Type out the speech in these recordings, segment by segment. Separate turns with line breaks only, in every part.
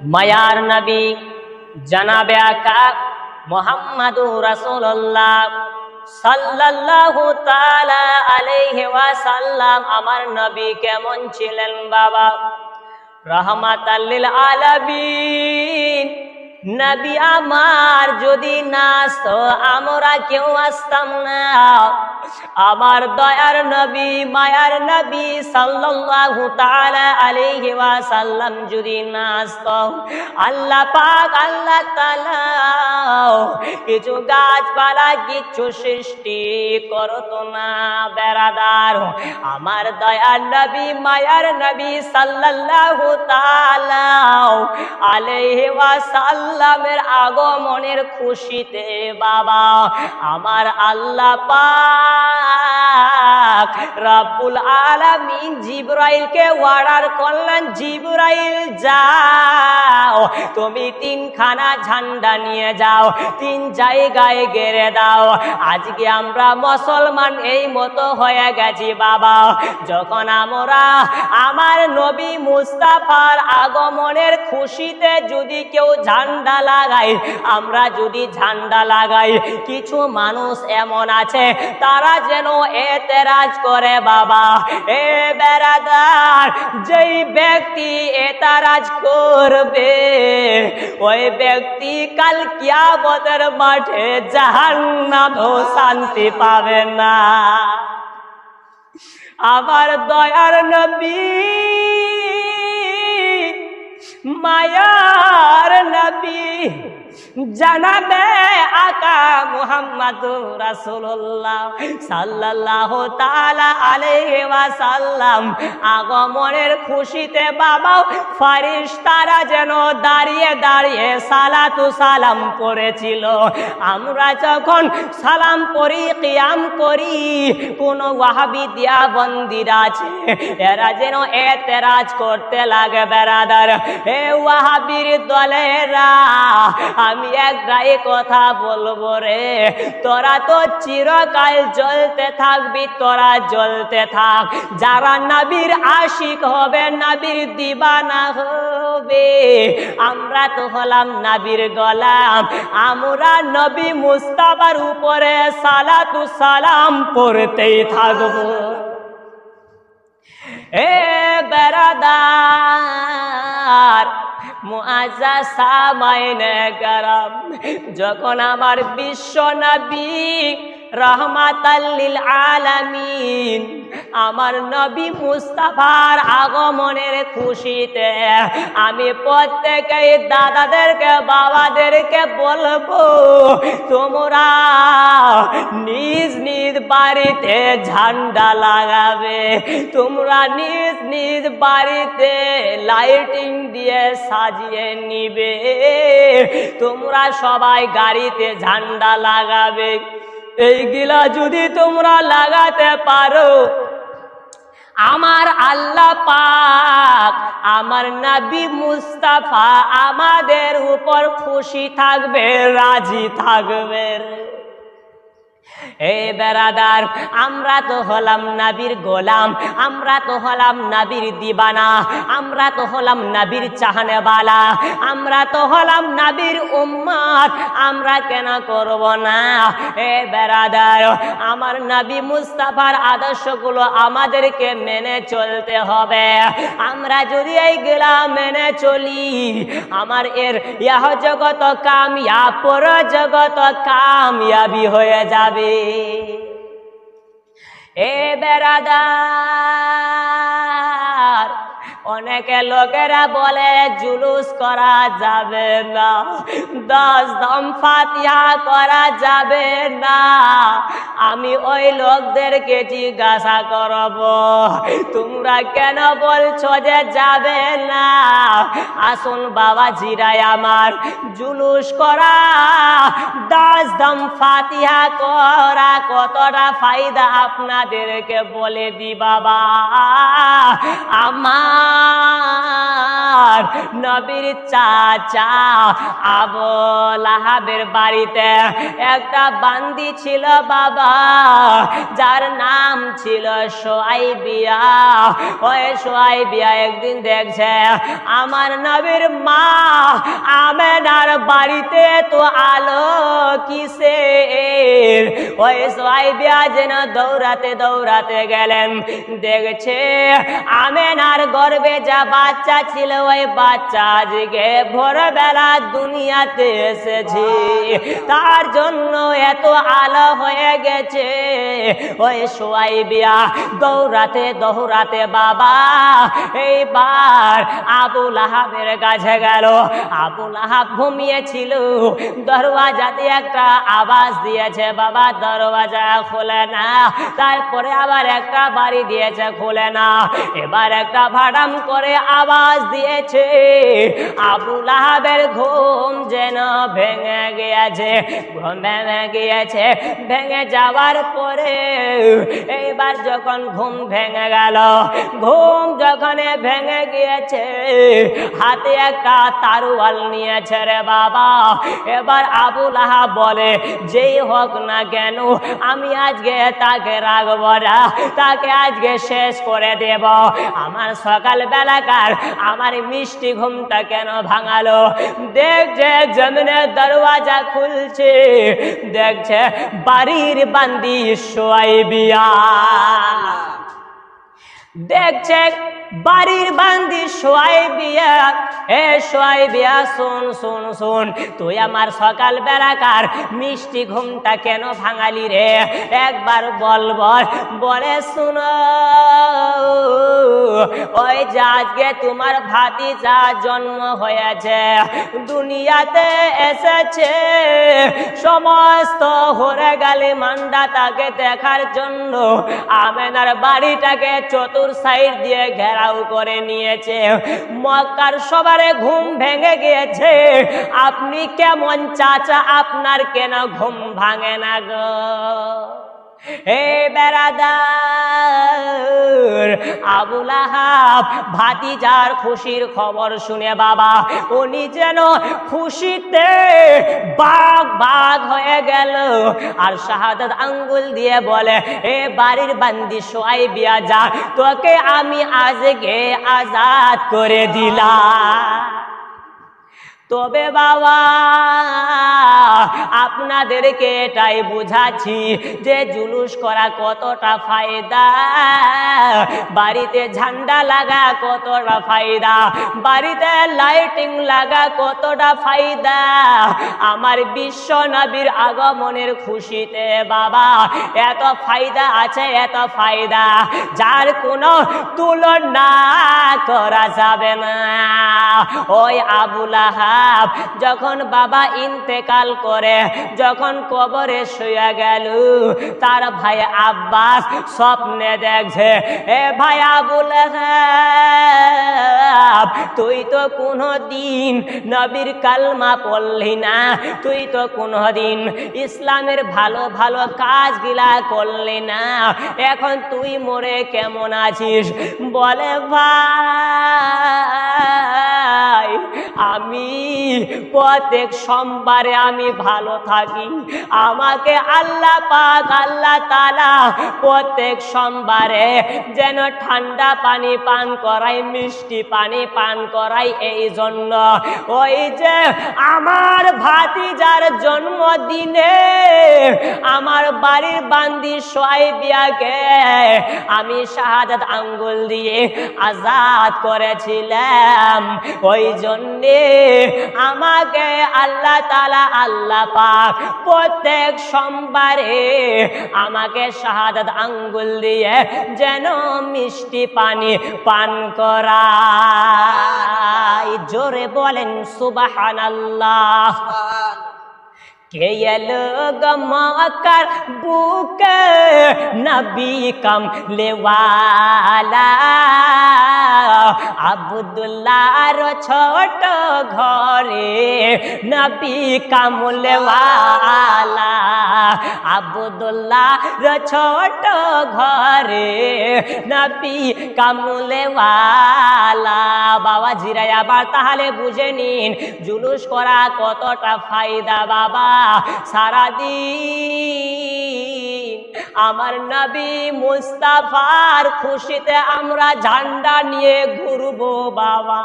মায়ার নবী জনাবে আকা মুহাম্মাদুর রাসূলুল্লাহ সাল্লাল্লাহু তাআলা আলাইহি ওয়াসাল্লাম আমার নবী কেমন ছিলেন বাবা? রাহমাতাল লিল আলামিন। নবী আমার যদি না আসতো আমরা কেউ আসতাম না। আমার দয়ার নবী মায়ার নবী সাল্লাল্লাহু তাআলা আলাইহি ওয়াসাল্লাম যদি না আসতো, আল্লাহ পাক আল্লাহ তাআলা কিছু গাছপালা কিছু সৃষ্টি করতো না। বেরাদার, আমার দয়ার নবী মায়ার নবী সাল্লাল্লাহু তাআলা আলাইহি ওয়াসাল্লামের আগমনের খুশিতে বাবা আমার আল্লাহ পাক রব্বুল আলামিন জিবরাইলকে অর্ডার করলেন, জিবরাইল যাও তুমি 3খানা ঝান্ডা নিয়ে যাও, 3 জায়গায় গেড়ে দাও। আজকে আমরা মুসলমান এই মতো হয়ে গেছি বাবা, যখন আমরা আমার নবী মুস্তাফার আগমনের খুশিতে যদি কেউ ঝান্ডা লাগাই, আমরা যদি ঝান্ডা লাগাই, কিছু মানুষ এমন আছে তারা যেন এতেরাজ করে বাবা। এ বেরাদার, যেই ব্যক্তি এতেরাজ করবে ওই ব্যক্তি কাল কিয়ামতের মাঠে জাহান্নামেও শান্তি পাবে না। আমার দয়ার নবী মায়ার নবী জনাবে আকা মুহাম্মাদুর রাসূলুল্লাহ সাল্লাল্লাহু তাআলা আলাইহি ওয়াসাল্লাম আগমনের খুশিতে বাবা ফেরেশতারা যেন দাঁড়িয়ে দাঁড়িয়ে সালাতু সালাম করেছিল। আমরা যখন সালাম পড়ি কিয়াম করি, কোন ওয়াহাবি দিয়াবন্দীরা আছে এরা যেন এতেরাজ করতে লাগে। বেরাদার, এ ওয়াহাবির দলেরা আমি একটাই কথা বলবো রে, তোরা তো চিরকাল জ্বলতে থাকবি, তোরা জ্বলতে থাক। যারা নবীর আশিক হবে, নবীর দিবানা হবে, আমরা তো হলাম নবীর গোলাম, আমরা নবী মুস্তাফার উপরে সালাতু সালাম পড়তেই থাকবো। এ বেরাদার মুআজ্জাজ সামাইনে কারাম, যখন আমার বিশ্ব নবী রহমাতাল লিল আলামিন আমার নবী মুস্তাফার আগমনের খুশিতে আমি প্রত্যেকেই দাদাদেরকে বাবাদেরকে বলবো, তোমরা নিজ নিজ বাড়িতে ঝান্ডা লাগাবে, তোমরা নিজ নিজ বাড়িতে লাইটিং দিয়ে সাজিয়ে নিবে, তোমরা সবাই গাড়িতে ঝান্ডা লাগাবে। এইগুলা যদি তোমরা লাগাতে পারো, আমার আল্লাহ পাক আমার নবী মুস্তাফা আমাদের উপর খুশি থাকবে, রাজি থাকবে। এ বেরাদার, আমরা তো হলাম নবীর গোলাম, আমরা তো হলাম নবীর দিবানা, আমরা তো হলাম নবীর চাহনেওয়ালা, আমরা তো হলাম নবীর উম্মত, আমরা কেন করব না? এ বেরাদার, আমার নবী মুস্তাফার আদর্শগুলো আমাদেরকে মেনে চলতে হবে। আমরা যদি এইগুলা মেনে চলি, আমার এর ইহ জগত কামিয়াব, পর জগত কামিয়াবি হয়ে যাবে। এ বেরাদার, অনেকে লোকেরা বলে জুলুস করা যাবে না, 10 দম ফাতিহা করা যাবে না। আমি ওই লোকদেরকে জিজ্ঞাসা করব, তোমরা কেন বলছো যে যাবে না? আসুন বাবা জিরাই আমার, জুলুস করা 10 দম ফাতিহা করা কতটা ফায়দা আপনাদেরকে বলে দি বাবা। আমার নবীর চাচা আবু লাহাবের বাড়িতে একটা বান্দি ছিল বাবা, যার নাম ছিল সোয়াইবিয়া। ওই সোয়াইবিয়া একদিন দেখছে আমার নবীর মা আমেনার বাড়িতে তো আলো কিসের? ওই সোয়াইবিয়া যেন দৌড়াতে দৌড়াতে গেলেন, দেখছে আমেনার গর্ভে যা বাচ্চা ছিল ওই বাচ্চা আজকে ভোরবেলা দুনিয়াতে এসেছে, তার জন্য এত আলো হয়ে গেছে। ওই সোয়াইবিয়া দৌড়াতে দৌড়াতে বাবা এইবার আবু লাহাবের কাছে গেল। আবু লাহাব ঘুমিয়েছিল, দরওয়াজাতে একটা আওয়াজ দিয়েছে, বাবা দরওয়াজা খোলে না। তারপরে আবার একটা বাড়ি দিয়েছে, খোলে না। এবার একটা ভাড়াম করে আওয়াজ দিয়েছে। আবু লাহাবের ঘুম যেন ভেঙে গিয়েছে, ঘুম ভেঙে গিয়েছে। ভেঙে যাওয়ার পরে এইবার যখন ঘুম ভেঙে গেল, ঘুম যখন ভেঙে গিয়েছে, হাতে একটা তারওয়াল নিয়েছে রে বাবা। এবার আবু লাহাব বলে, যেই হোক না কেন আমি আজকে তাকে রাখবো না, তাকে আজকে শেষ করে দেব। আমার সকাল বেলাকার আমার মিষ্টি ঘুমটা কেন ভাঙালো? দেখছে জমিনের দরওয়াজা খুলছে, দেখছে বাড়ির বান্দি সোয়াইবিয়া, দেখছে বাড়ির বান্দি সোয়াইবিয়া। এ সোয়াইবিয়া শোন শোন শোন, তুই আমার সকাল বেলাকার মিষ্টি ঘুমটা কেন ভাঙালি রে? একবার বল বল। বলে শুনো, ওই যে আজকে তোমার ভাতিজা জন্ম হয়েছে, দুনিয়াতে এসেছে, সমস্ত হরে গালি মান্ডা তাকে দেখার জন্য আমেনার বাড়িটাকে চতুর সাইড দিয়ে ঘেরাও করে নিয়েছে। মক্কার সবারে ঘুম ভেঙে গিয়েছে। আপনি কেমন চাচা, আপনার কেন ঘুম ভাঙে না গো? হে বেরাদার, আবু লাহাব ভাতিজার খুশির খবর শুনে বাবা উনি যেন খুশিতে বাগ বাগ হয়ে গেল। আর শাহাদাত আঙ্গুল দিয়ে বলে, এ বাড়ির বান্দি সোয়াইবিয়া, যা, তোকে আমি আজকে আজাদ করে দিলাম। তবে বাবা আপনাদেরকে এটাই বুঝাচ্ছি যে জুলুস করা কতটা ফায়দা, বাড়িতে ঝান্ডা লাগা কতটা ফায়দা, বাড়িতে লাইটিং লাগা কতটা ফায়দা। আমার বিশ্ব নবীর আগমনের খুশিতে বাবা এত ফায়দা আছে, এত ফায়দা যার কোনো তুলনা করা যাবে না। ওই আবু লাহাব যখন বাবা ইন্তেকাল করে, যখন কবরে শুয়ে গেল, তার ভাই আব্বাস স্বপ্নে দেখছে, এ ভাই আবু লাহাব, তুই তো কোনদিন নবীর কালমা পড়লি না, তুই তো কোনদিন ইসলামের ভালো ভালো কাজগুলা করলি না, এখন তুই মরে কেমন আছিস? বলে, ভাই আমি প্রত্যেক সোমবারে আমি ভালো থাকি, আমাকে আল্লাহ পাক আল্লাহ তাআলা প্রত্যেক সোমবারে যেন ঠান্ডা পানি পান করাই, মিষ্টি পানি পান করাই। এই জন্য ওই যে আমার ভাতিজার জন্মদিনে আমার বাড়ির বান্দি সোয়াইবিয়াকে আমি শাহাদাত আঙ্গুল দিয়ে আজাদ করেছিলাম, ওই জন্যে আমাকে আল্লাহ তাআলা আল্লাহ পাক প্রত্যেক সোমবারে আমাকে শাহাদাত আঙ্গুল দিয়ে যেন মিষ্টি পানি পান করায়। জোরে বলেন সুবহানাল্লাহ। কে এলো গো মক্কার বুকে নবী কামলেওয়ালা, আব্দুল্লাহর ছোট ঘরে নবী কামলেওয়ালা, আব্দুল্লাহর ছোট ঘরে নবী কামলেওয়ালা। বাবা জিরাই আবার তাহলে বুঝে নিন জুলুস করা কতটা ফায়দা। বাবা সারাদিন আমার নবী মুস্তাফার খুশিতে আমরা ঝান্ডা নিয়ে ঘুরবো বাবা।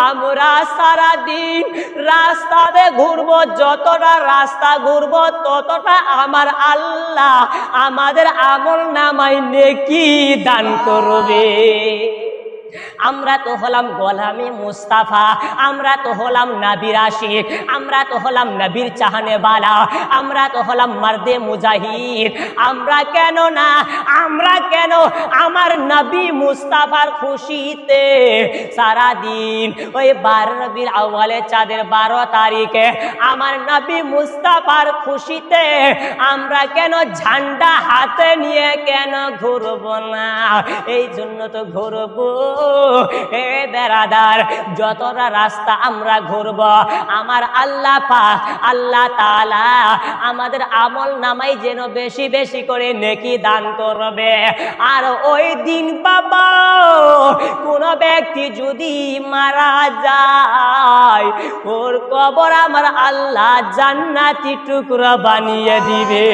আমরা সারাদিন রাস্তাতে ঘুরবো, যতটা রাস্তা ঘুরবো ততটা আমার আল্লাহ আমাদের আমল নামায় নেকি দান করবে। আমরা তো হলাম গোলামে মুস্তাফা, আমরা তো হলাম নবীর আশিক, আমরা তো হলাম নবীর চাহনে বালা, আমরা তো হলাম মার্দে মুজাহিদ। আমরা কেন না, আমরা কেন আমার নবী মুস্তাফার খুশিতে সারাদিন ওই 12 রবিউল আউয়ালে চাঁদের 12 তারিখে আমার নবী মুস্তাফার খুশিতে আমরা কেন ঝান্ডা হাতে নিয়ে কেন ঘুরবো না? এই জন্য তো ঘুরবো। এ বেরাদার, যতটা রাস্তা আমরা ঘুরব আমার আল্লাহ পাক আল্লাহ তাআলা আমাদের আমল নামাই যেন বেশি বেশি করে নেকি দান করবে। আর ওই দিন বাবা কোন ব্যক্তি যদি মারা যায় ওর কবর আমার আল্লাহ জান্নাতি টুকরা বানিয়ে দিবে।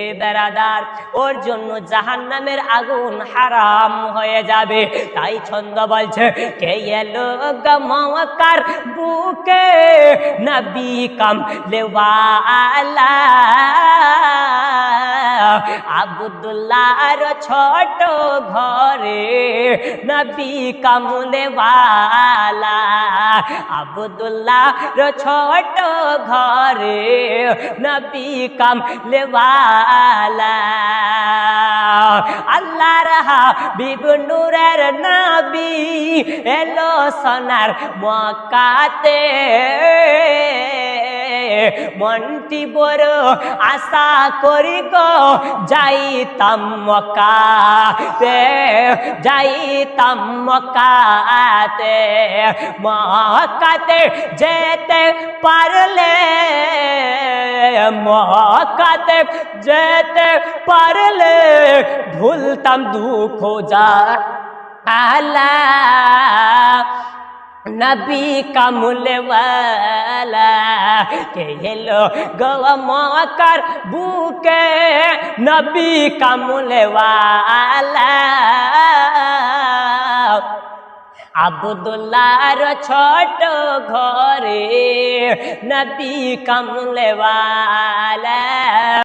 এ বেরাদার, ওর জন্য জাহান্নামের আগুন হারাম হয়ে যাবে। তাই ছন্দ বলছে, কে এলো গমকার বুকে নবী কামলেওয়ালা, আব্দুল্লাহর ছোট ঘরে নবী কামলেওয়ালা, আব্দুল্লাহর ছোট ঘরে নবী কামলেওয়ালা। আল্লাহর হাবিব নূরের নবী এলো সোনার মক্কাতে, মনটি বড় আশা করি গো যাইতাম মক্কাতে, যাইতাম মক্কাতে। মক্কাতে যেতে পারলে, মক্কাতে যেতে পারলে ভুলতাম দুঃখ জ্বালা, নবী কামলেওয়ালা কে এলো গো মক্কার বুকে নবী কামলেওয়ালা, আব্দুল্লাহর ছোট ঘরে নবী কামলেওয়ালা।